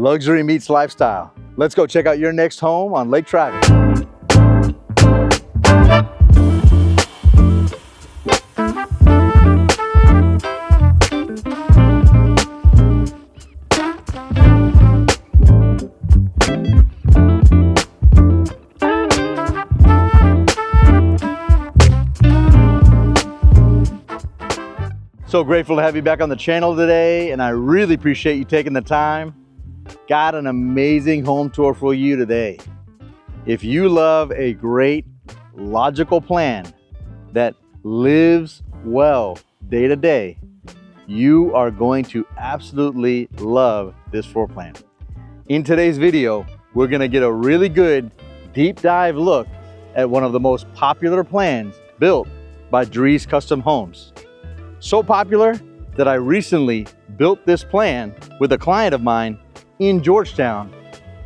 Luxury meets lifestyle. Let's go check out your next home on Lake Triving. So grateful to have you back on the channel today, and I really appreciate you taking the time. Got an amazing home tour for you today. If you love a great, logical plan that lives well day to day, you are going to absolutely love this floor plan. In today's video, we're gonna get a really good deep dive look at one of the most popular plans built by Drees Custom Homes. So popular that I recently built this plan with a client of mine in Georgetown,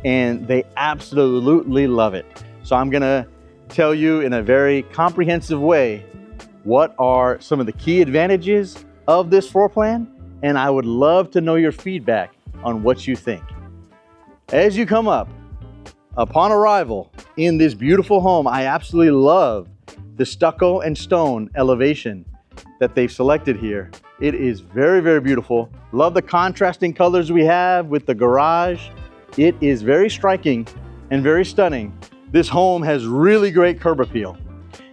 and they absolutely love it. So I'm gonna tell you in a very comprehensive way what are some of the key advantages of this floor plan, and I would love to know your feedback on what you think. As you come up, upon arrival in this beautiful home, I absolutely love the stucco and stone elevation that they've selected here. It is very, very beautiful. Love the contrasting colors we have with the garage. It is very striking and very stunning. This home has really great curb appeal.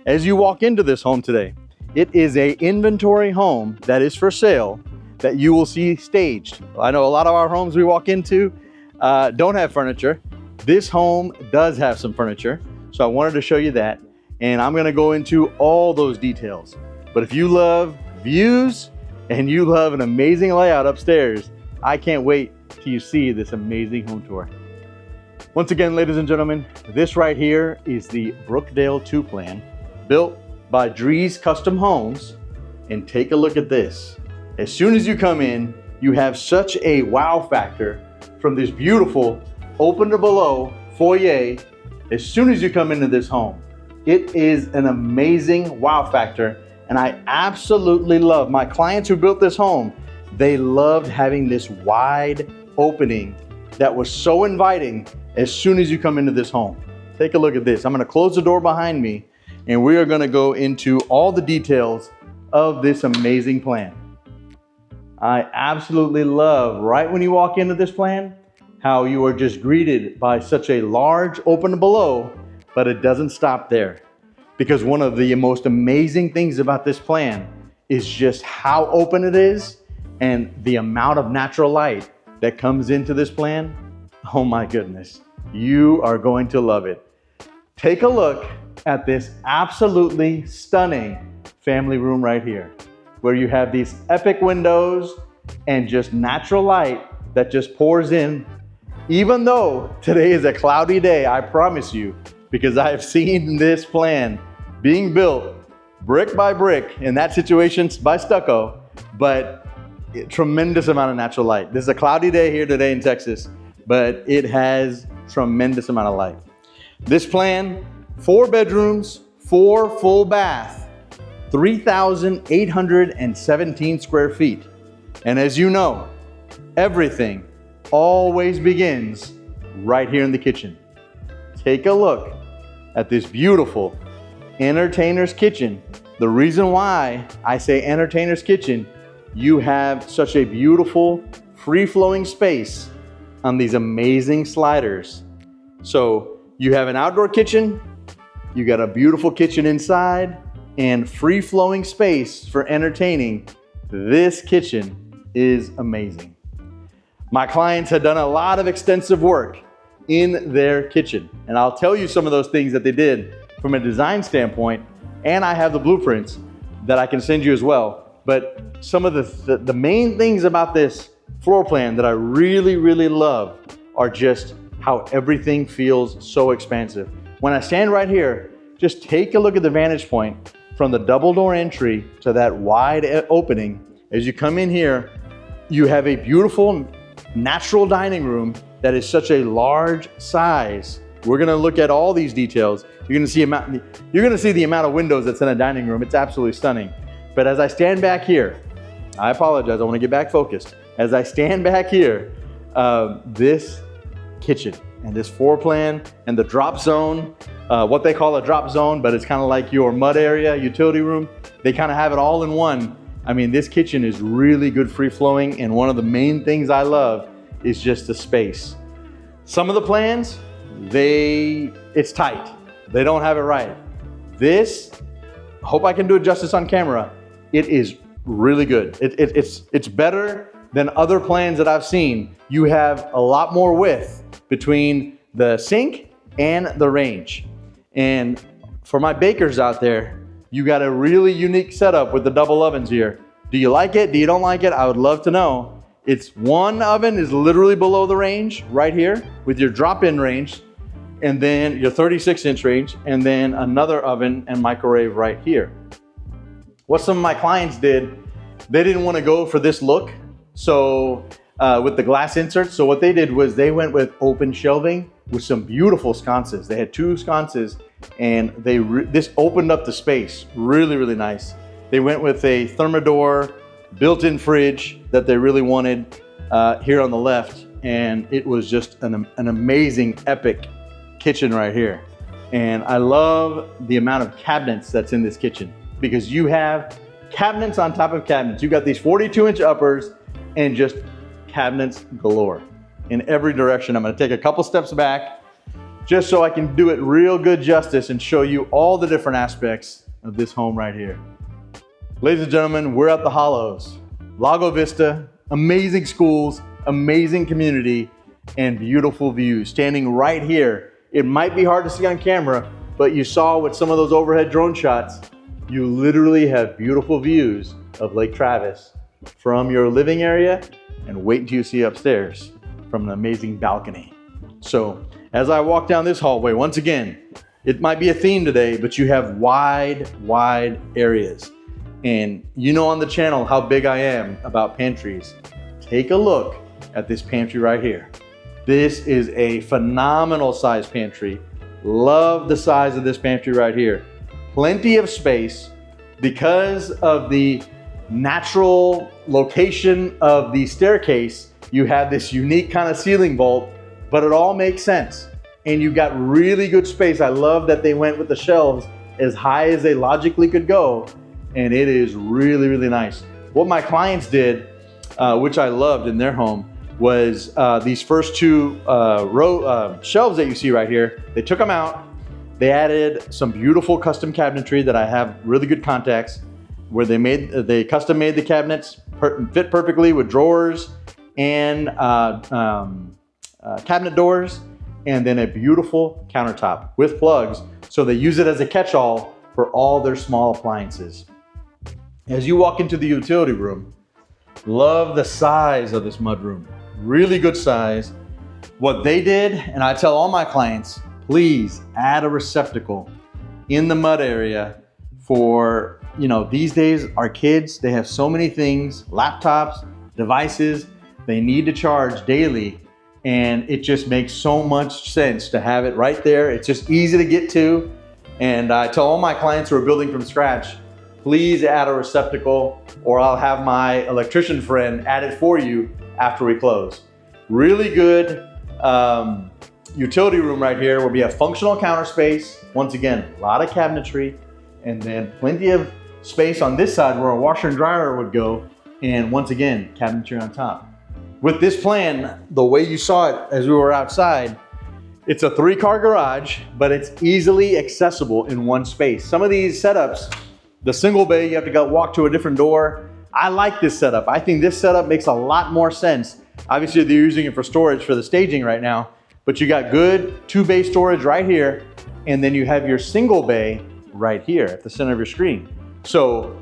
As you walk into this home today, it is an inventory home that is for sale that you will see staged. I know a lot of our homes we walk into don't have furniture. This home does have some furniture, so I wanted to show you that, and I'm gonna go into all those details. But if you love views and you love an amazing layout upstairs, I can't wait till you see this amazing home tour. Once again, ladies and gentlemen, this right here is the Brookdale II plan built by Drees Custom Homes. And take a look at this. As soon as you come in, you have such a wow factor from this beautiful open to below foyer. As soon as you come into this home, it is an amazing wow factor. And I absolutely love my clients who built this home. They loved having this wide opening that was so inviting as soon as you come into this home. Take a look at this. I'm gonna close the door behind me, and we are gonna go into all the details of this amazing plan. I absolutely love, right when you walk into this plan, how you are just greeted by such a large open below, but it doesn't stop there. Because one of the most amazing things about this plan is just how open it is and the amount of natural light that comes into this plan. Oh my goodness, you are going to love it. Take a look at this absolutely stunning family room right here, where you have these epic windows and just natural light that just pours in. Even though today is a cloudy day, I promise you, because I have seen this plan being built brick by brick, in that situation by stucco, but tremendous amount of natural light. This is a cloudy day here today in Texas, but it has tremendous amount of light. This plan, 4 bedrooms, 4 full bath, 3,817 square feet. And as you know, everything always begins right here in the kitchen. Take a look at this beautiful entertainer's kitchen. The reason why I say entertainer's kitchen, you have such a beautiful free-flowing space on these amazing sliders. So you have an outdoor kitchen, you got a beautiful kitchen inside, and free-flowing space for entertaining. This kitchen is amazing. My clients had done a lot of extensive work in their kitchen, and I'll tell you some of those things that they did from a design standpoint, and I have the blueprints that I can send you as well. But some of the main things about this floor plan that I really, really love are just how everything feels so expansive. When I stand right here, just take a look at the vantage point from the double door entry to that wide opening. As you come in here, you have a beautiful natural dining room that is such a large size. We're gonna look at all these details. You're gonna see the amount of windows that's in a dining room. It's absolutely stunning. But as I stand back here, I apologize, I wanna get back focused. As I stand back here, this kitchen and this floor plan and the drop zone, what they call a drop zone, but it's kind of like your mud area, utility room. They kind of have it all in one. I mean, this kitchen is really good free flowing, and one of the main things I love is just the space. Some of the plans, it's tight. They don't have it right. This, hope I can do it justice on camera, it is really good. It's better than other plans that I've seen. You have a lot more width between the sink and the range. And for my bakers out there, you got a really unique setup with the double ovens here. Do you like it? Do you don't like it? I would love to know. It's one oven is literally below the range right here with your drop-in range, and then your 36-inch range, and then another oven and microwave right here. What some of my clients did, they didn't want to go for this look, so with the glass inserts. So what they did was they went with open shelving with some beautiful sconces. They had 2 sconces, and this opened up the space really, really nice. They went with a Thermador built-in fridge that they really wanted here on the left, and it was just an amazing, epic kitchen right here. And I love the amount of cabinets that's in this kitchen, because you have cabinets on top of cabinets. You got these 42-inch uppers and just cabinets galore in every direction. I'm going to take a couple steps back just so I can do it real good justice and show you all the different aspects of this home right here. Ladies and gentlemen, we're at the Hollows. Lago Vista, amazing schools, amazing community, and beautiful views. Standing right here, it might be hard to see on camera, but you saw with some of those overhead drone shots, you literally have beautiful views of Lake Travis from your living area, and wait until you see upstairs from an amazing balcony. So as I walk down this hallway, once again, it might be a theme today, but you have wide areas. And you know on the channel how big I am about pantries. Take a look at this pantry right here. This is a phenomenal size pantry. Love the size of this pantry right here. Plenty of space because of the natural location of the staircase. You have this unique kind of ceiling vault, but it all makes sense. And you got really good space. I love that they went with the shelves as high as they logically could go. And it is really, really nice. What my clients did, which I loved in their home, was these first 2 shelves that you see right here, they took them out. They added some beautiful custom cabinetry that I have really good contacts, where they custom made the cabinets, fit perfectly with drawers and cabinet doors, and then a beautiful countertop with plugs. So they use it as a catch-all for all their small appliances. As you walk into the utility room, love the size of this mudroom. Really good size. What they did, and I tell all my clients, please add a receptacle in the mud area for, these days our kids, they have so many things, laptops, devices, they need to charge daily, and it just makes so much sense to have it right there. It's just easy to get to. And I tell all my clients who are building from scratch, please add a receptacle, or I'll have my electrician friend add it for you after we close. Really good utility room right here will be a functional counter space. Once again, a lot of cabinetry, and then plenty of space on this side where a washer and dryer would go. And once again, cabinetry on top. With this plan, the way you saw it as we were outside, it's a 3-car garage, but it's easily accessible in one space. Some of these setups, the single bay, you have to go walk to a different door. I like this setup. I think this setup makes a lot more sense. Obviously, they're using it for storage for the staging right now, but you got good 2-bay storage right here, and then you have your single bay right here at the center of your screen. So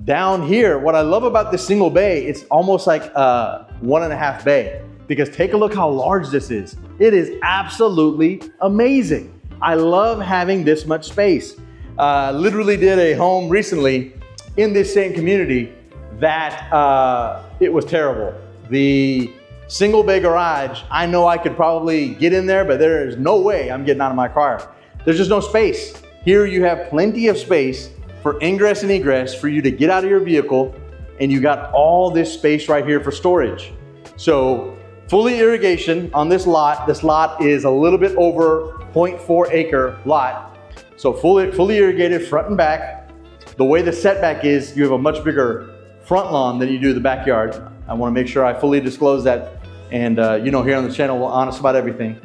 down here, what I love about this single bay, it's almost like a 1.5 bay, because take a look how large this is. It is absolutely amazing. I love having this much space. Literally did a home recently in this same community that it was terrible. The single bay garage, I know I could probably get in there, but there is no way I'm getting out of my car. There's just no space. Here you have plenty of space for ingress and egress for you to get out of your vehicle, and you got all this space right here for storage. So Fully irrigation on this lot. This lot is a little bit over 0.4 acre lot. So fully irrigated front and back. The way the setback is, you have a much bigger front lawn than you do the backyard. I want to make sure I fully disclose that. And you know, here on the channel, we're honest about everything.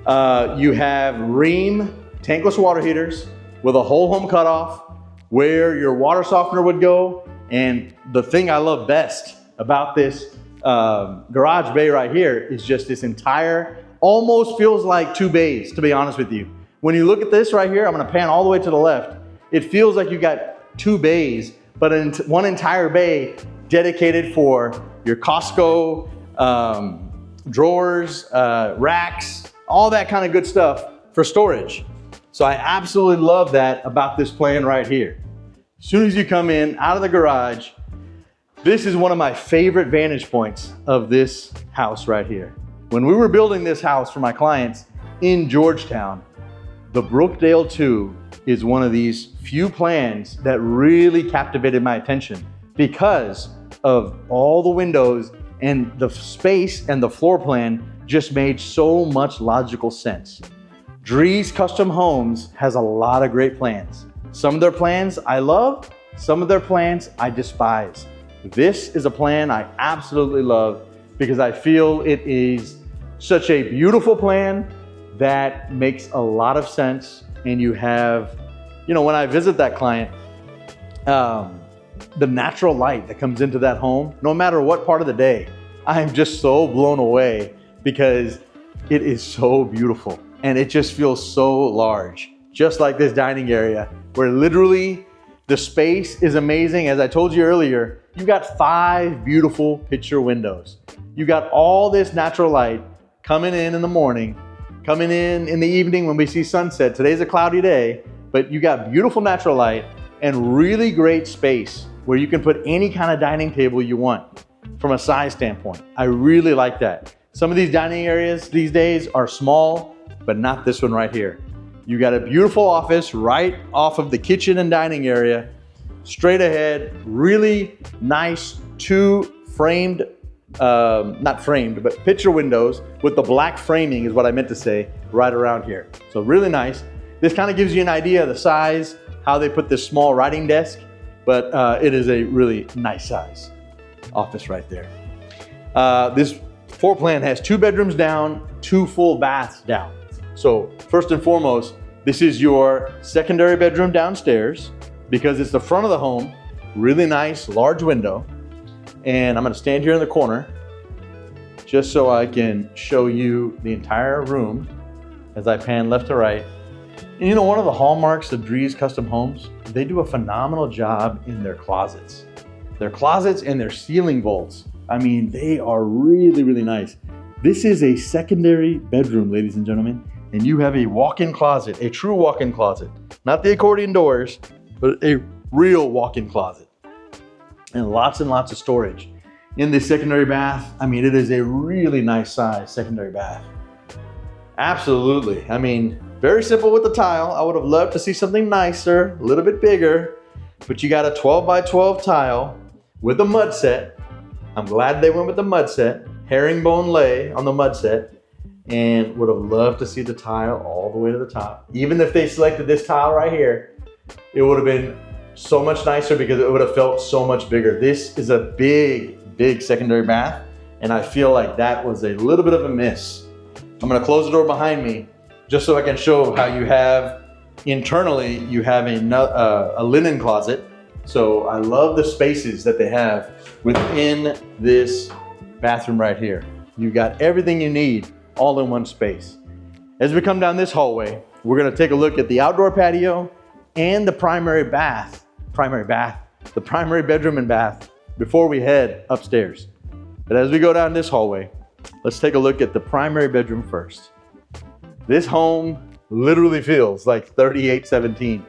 You have Rheem tankless water heaters with a whole home cutoff where your water softener would go. And the thing I love best about this garage bay right here is just this entire, almost feels like 2 bays, to be honest with you. When you look at this right here, I'm gonna pan all the way to the left. It feels like you got 2 bays, but one entire bay dedicated for your Costco drawers, racks, all that kind of good stuff for storage. So I absolutely love that about this plan right here. As soon as you come in out of the garage, this is one of my favorite vantage points of this house right here. When we were building this house for my clients in Georgetown, the Brookdale II is one of these few plans that really captivated my attention because of all the windows, and the space and the floor plan just made so much logical sense. Drees Custom Homes has a lot of great plans. Some of their plans I love, some of their plans I despise. This is a plan I absolutely love because I feel it is such a beautiful plan that makes a lot of sense. And you have, you know, when I visit that client, the natural light that comes into that home, no matter what part of the day, I am just so blown away because it is so beautiful and it just feels so large. Just like this dining area where literally the space is amazing. As I told you earlier, you got 5 beautiful picture windows. You got all this natural light coming in the morning, coming in the evening when we see sunset. Today's a cloudy day, but you got beautiful natural light and really great space where you can put any kind of dining table you want from a size standpoint. I really like that. Some of these dining areas these days are small, but not this one right here. You got a beautiful office right off of the kitchen and dining area, straight ahead, really nice 2 framed, not framed, but picture windows with the black framing is what I meant to say, right around here. So really nice. This kind of gives you an idea of the size, how they put this small writing desk, but it is a really nice size office right there. This floor plan has 2 bedrooms down, 2 full baths down. So first and foremost, this is your secondary bedroom downstairs because it's the front of the home, really nice, large window. And I'm gonna stand here in the corner just so I can show you the entire room as I pan left to right. And you know, one of the hallmarks of Drees Custom Homes, they do a phenomenal job in their closets. Their closets and their ceiling vaults. I mean, they are really, really nice. This is a secondary bedroom, ladies and gentlemen, and you have a walk-in closet, a true walk-in closet. Not the accordion doors, but a real walk-in closet. And lots of storage. In this secondary bath, I mean, it is a really nice size secondary bath. Absolutely. I mean, very simple with the tile. I would have loved to see something nicer, a little bit bigger, but you got a 12 by 12 tile with a mud set. I'm glad they went with the mud set, herringbone lay on the mud set, and would have loved to see the tile all the way to the top. Even if they selected this tile right here, it would have been so much nicer because it would have felt so much bigger. This is a big secondary bath, and I feel like that was a little bit of a miss. I'm gonna close the door behind me just so I can show how you have, internally, you have a linen closet. So I love the spaces that they have within this bathroom right here. You got everything you need all in one space. As we come down this hallway, we're gonna take a look at the outdoor patio and the primary bedroom and bath before we head upstairs. But as we go down this hallway, let's take a look at the primary bedroom first. This home literally feels like 3817,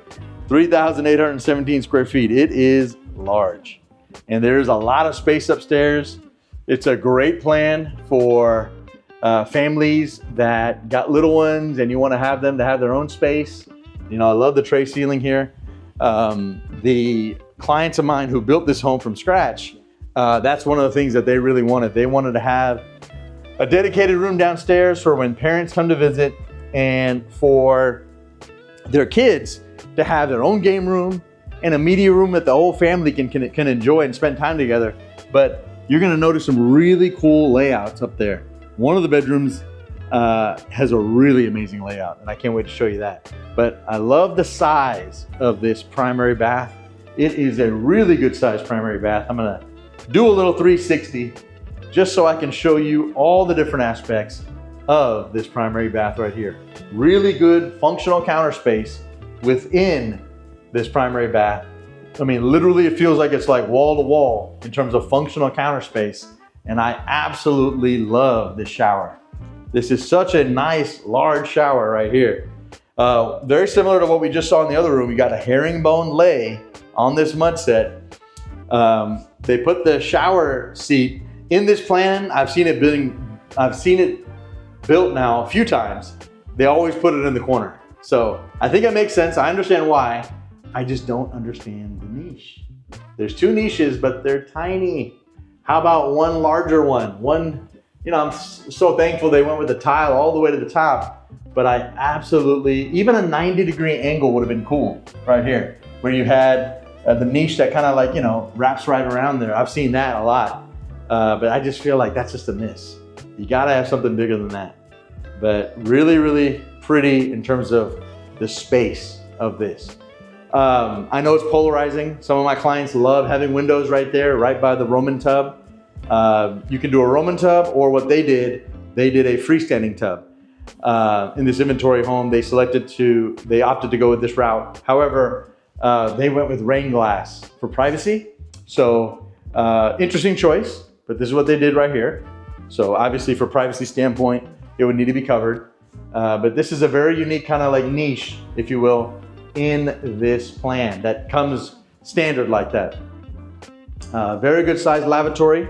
3,817 square feet. It is large, and there's a lot of space upstairs. It's a great plan for families that got little ones and you want to have them to have their own space. You know, I love the tray ceiling here. The clients of mine who built this home from scratch, that's one of the things that they really wanted. They wanted to have A dedicated room downstairs for when parents come to visit and for their kids to have their own game room and a media room that the whole family can enjoy and spend time together. But you're gonna notice some really cool layouts up there. One of the bedrooms has a really amazing layout, and I can't wait to show you that. But I love the size of this primary bath. It is a really good sized primary bath. I'm gonna do a little 360 just so I can show you all the different aspects of this primary bath right here. Really good functional counter space within this primary bath. I mean, literally it feels like it's like wall to wall in terms of functional counter space. And I absolutely love this shower. This is such a nice large shower right here. Very similar to what we just saw in the other room. You got a herringbone lay on this mud set. They put the shower seat in this plan. I've seen it built now a few times. They always put it in the corner. So I think it makes sense. I understand why. I just don't understand the niche. There's two niches, but they're tiny. How about one larger one? You know, I'm so thankful they went with the tile all the way to the top, but I absolutely, even a 90-degree angle would have been cool right here, where you had the niche that kind of like, you know, wraps right around there. I've seen that a lot, but I just feel like that's just a miss. You gotta have something bigger than that. But really, really pretty in terms of the space of this. I know it's polarizing. Some of my clients love having windows right there, right by the Roman tub. You can do a Roman tub, or what they did a freestanding tub. In this inventory home, they opted to go with this route. However, they went with rain glass for privacy. So interesting choice, but this is what they did right here. So obviously for privacy standpoint, it would need to be covered. But this is a very unique kind of like niche, if you will, in this plan that comes standard like that. Very good sized lavatory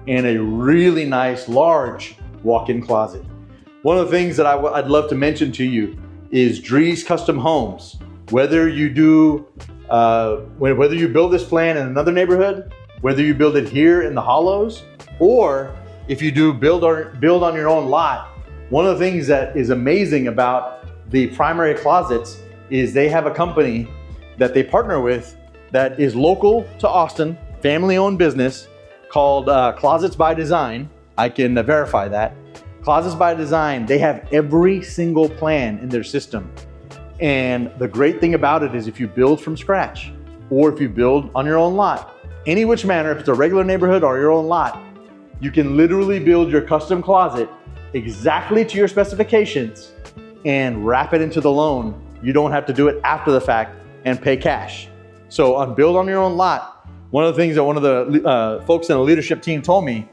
and a really nice large walk-in closet. One of the things that I'd love to mention to you is Drees Custom Homes. Whether you do, whether you build this plan in another neighborhood, whether you build it here in the Hollows, or if you do build on your own lot, one of the things that is amazing about the primary closets is they have a company that they partner with that is local to Austin, family-owned business called Closets by Design. I can verify that. Closets by Design, they have every single plan in their system. And the great thing about it is if you build from scratch, or if you build on your own lot, any which manner, if it's a regular neighborhood or your own lot, you can literally build your custom closet exactly to your specifications and wrap it into the loan. You don't have to do it after the fact and pay cash. So on build on your own lot, one of the things that one of the folks in the leadership team told me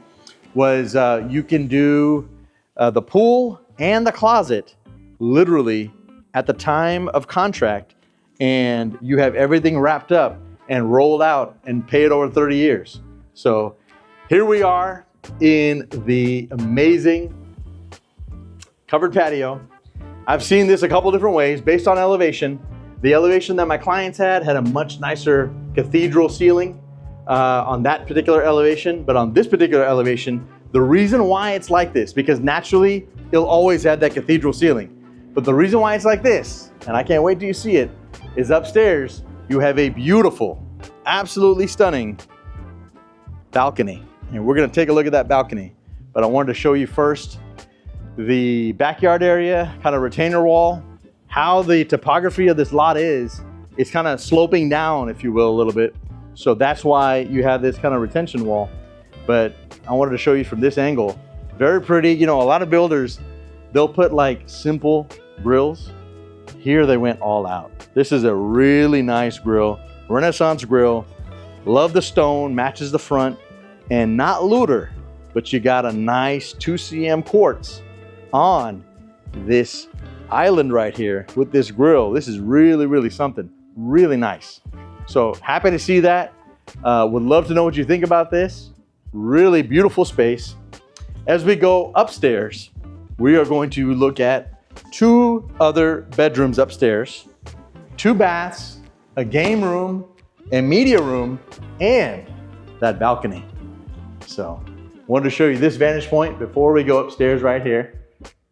was you can do the pool and the closet literally at the time of contract, and you have everything wrapped up and rolled out and pay it over 30 years. So here we are in the amazing covered patio. I've seen this a couple different ways based on elevation. The elevation that my clients had a much nicer cathedral ceiling on that particular elevation, but on this particular elevation, the reason why it's like this, because naturally it'll always have that cathedral ceiling. But the reason why it's like this, and I can't wait till you see it, is upstairs you have a beautiful, absolutely stunning balcony. And we're gonna take a look at that balcony. But I wanted to show you first the backyard area, kind of retainer wall, how the topography of this lot is. It's kind of sloping down, if you will, a little bit. So that's why you have this kind of retention wall. But I wanted to show you from this angle. Very pretty. You know, a lot of builders, they'll put like simple grills. Here they went all out. This is a really nice grill, Renaissance grill. Love the stone, matches the front, and not looter, but you got a nice 2 cm quartz on this island right here with this grill. This is really, really something, really nice. So happy to see that. Would love to know what you think about this. Really beautiful space. As we go upstairs, we are going to look at 2 other bedrooms upstairs, 2 baths, a game room, a media room, and that balcony. So Wanted to show you this vantage point before we go upstairs right here.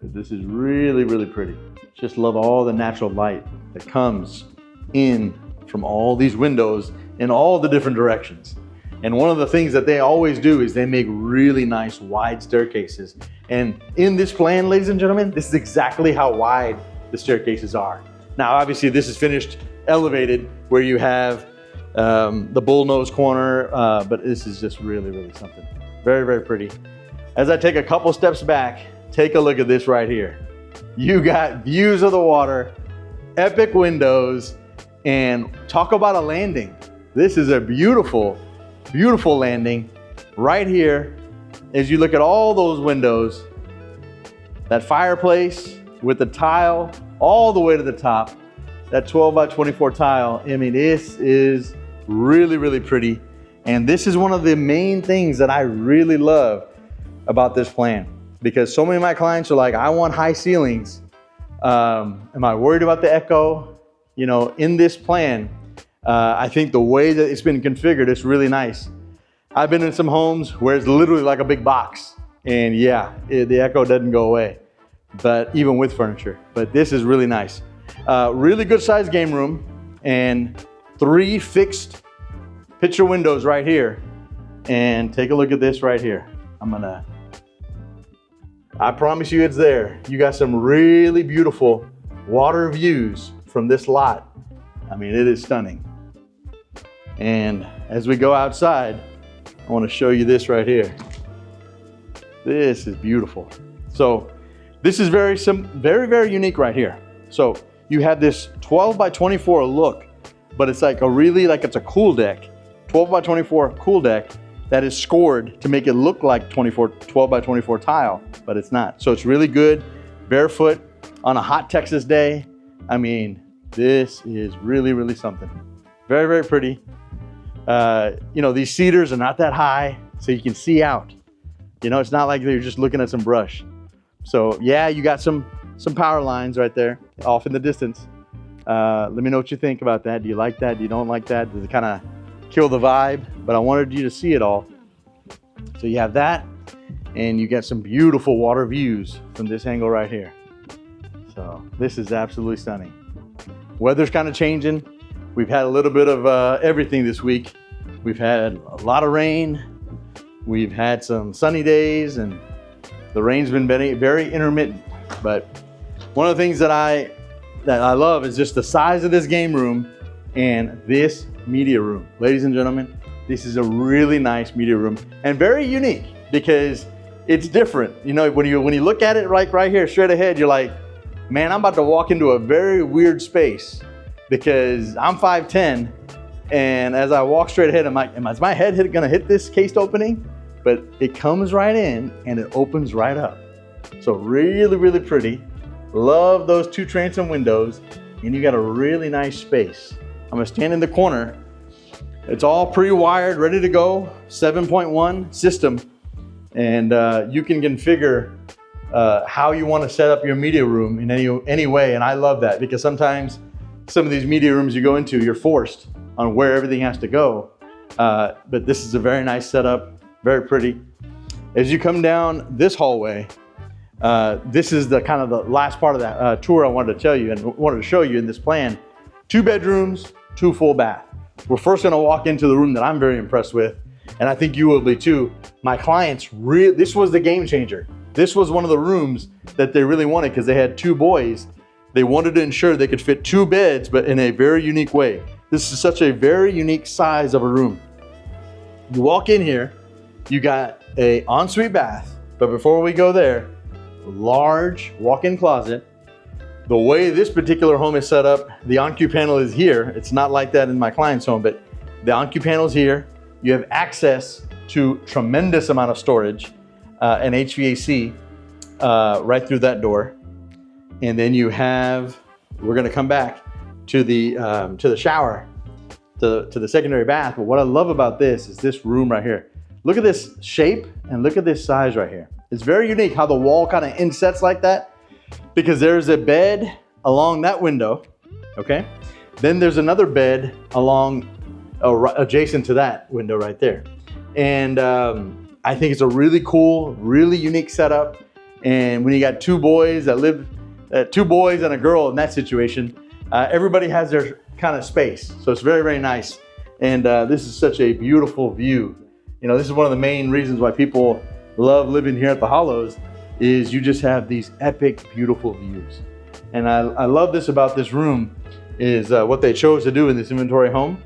This is really, really pretty. Just love all the natural light that comes in from all these windows in all the different directions. And one of the things that they always do is they make really nice wide staircases. And in this plan, ladies and gentlemen, this is exactly how wide the staircases are. Now, obviously this is finished elevated where you have the bullnose corner, but this is just really, really something. Very, very pretty. As I take a couple steps back, take a look at this right here. You got views of the water, epic windows, and talk about a landing. This is a beautiful, beautiful landing right here. As you look at all those windows, that fireplace with the tile all the way to the top, that 12 by 24 tile. I mean, this is really, really pretty. And this is one of the main things that I really love about this plan, because so many of my clients are like, I want high ceilings. Am I worried about the echo? You know, in this plan, I think the way that it's been configured is really nice. I've been in some homes where it's literally like a big box, and yeah, the echo doesn't go away, but even with furniture. But this is really nice. Really good sized game room, and 3 fixed picture windows right here. And take a look at this right here. I promise you it's there. You got some really beautiful water views from this lot. I mean, it is stunning. And as we go outside, I want to show you this right here. This is beautiful. So this is very, very unique right here. So you have this 12 by 24 look, but it's like it's a cool deck. 12 by 24 cool deck that is scored to make it look like 12 by 24 tile, but it's not. So it's really good, barefoot on a hot Texas day. I mean, this is really, really something. Very, very pretty. You know, these cedars are not that high, so you can see out. You know, it's not like you're just looking at some brush. So yeah, you got some power lines right there off in the distance. Let me know what you think about that. Do you like that? Do you don't like that? Does it kind of kill the vibe? But I wanted you to see it all. So you have that, and you get some beautiful water views from this angle right here. So this is absolutely stunning. Weather's kind of changing. We've had a little bit of everything this week. We've had a lot of rain. We've had some sunny days, and the rain's been very, very intermittent. But one of the things that I love is just the size of this game room and this media room. Ladies and gentlemen, this is a really nice media room and very unique because it's different. You know, when you look at it right here, straight ahead, you're like, man, I'm about to walk into a very weird space because I'm 5'10", and as I walk straight ahead, I'm like, is my head gonna hit this cased opening? But it comes right in and it opens right up. So really, really pretty. Love those 2 transom windows, and you got a really nice space. I'm gonna stand in the corner. It's all pre-wired, ready to go, 7.1 system. And you can configure how you wanna set up your media room in any way. And I love that because sometimes some of these media rooms you go into, you're forced on where everything has to go. But this is a very nice setup, very pretty. As you come down this hallway, this is the kind of the last part of that tour I wanted to tell you and wanted to show you in this plan. 2 bedrooms, 2 full bath. We're first gonna walk into the room that I'm very impressed with, and I think you will be too. My clients, this was the game changer. This was one of the rooms that they really wanted because they had 2 boys. They wanted to ensure they could fit 2 beds, but in a very unique way. This is such a very unique size of a room. You walk in here, you got a ensuite bath, but before we go there, large walk-in closet. The way this particular home is set up, the en-q panel is here. It's not like that in my client's home, but the en-q panel is here. You have access to tremendous amount of storage and HVAC right through that door. And then you have, we're gonna come back to the shower, to the secondary bath. But what I love about this is this room right here. Look at this shape and look at this size right here. It's very unique how the wall kind of insets like that, because there's a bed along that window, okay? Then there's another bed along, adjacent to that window right there. And I think it's a really cool, really unique setup. And when you got two boys that live, two boys and a girl in that situation, everybody has their kind of space. So it's very, very nice. And this is such a beautiful view. You know, this is one of the main reasons why people love living here at the Hollows, is you just have these epic, beautiful views. And I love this about this room is what they chose to do in this inventory home.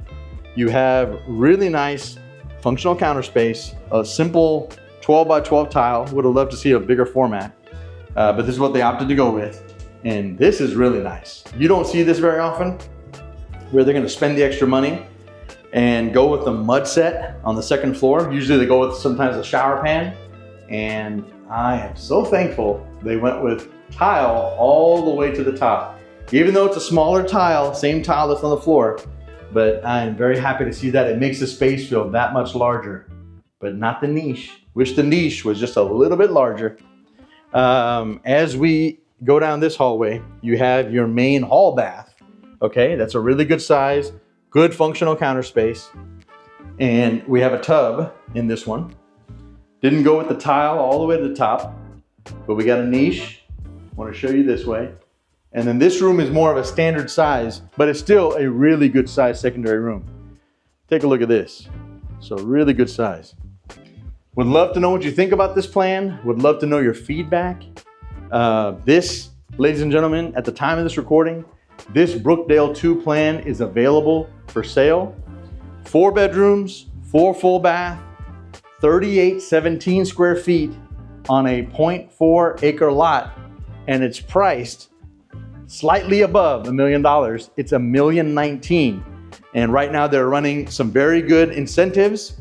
You have really nice functional counter space, a simple 12 by 12 tile. Would have loved to see a bigger format, but this is what they opted to go with. And this is really nice. You don't see this very often, where they're gonna spend the extra money and go with the mud set on the second floor. Usually they go with sometimes a shower pan. And I am so thankful they went with tile all the way to the top. Even though it's a smaller tile, same tile that's on the floor, but I am very happy to see that. It makes the space feel that much larger, but not the niche. Wish the niche was just a little bit larger. As we go down this hallway, you have your main hall bath. Okay, that's a really good size, good functional counter space. And we have a tub in this one. Didn't go with the tile all the way to the top, but we got a niche. I want to show you this way. And then this room is more of a standard size, but it's still a really good size secondary room. Take a look at this. So really good size. Would love to know what you think about this plan. Would love to know your feedback. This, ladies and gentlemen, at the time of this recording, this Brookdale II plan is available for sale. 4 bedrooms, 4 full bath, 3817 square feet on a 0.4 acre lot, and it's priced slightly above $1 million. It's $1,019,000. And right now they're running some very good incentives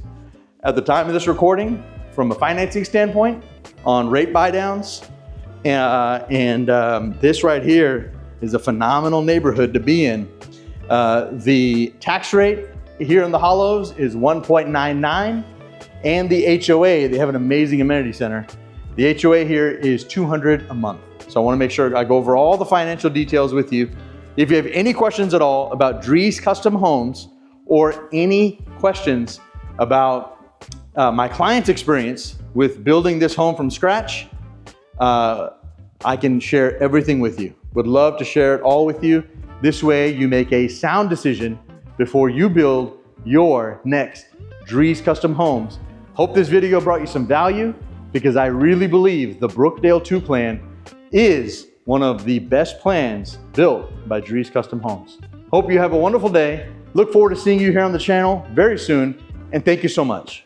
at the time of this recording from a financing standpoint on rate buy downs. This right here is a phenomenal neighborhood to be in. The tax rate here in the Hollows is 1.99, and the HOA, they have an amazing amenity center. The HOA here is $200 a month. So I want to make sure I go over all the financial details with you. If you have any questions at all about Drees Custom Homes, or any questions about my client's experience with building this home from scratch, I can share everything with you. Would love to share it all with you. This way you make a sound decision before you build your next Drees Custom Homes. Hope this video brought you some value, because I really believe the Brookdale II plan is one of the best plans built by Drees Custom Homes. Hope you have a wonderful day. Look forward to seeing you here on the channel very soon, and thank you so much.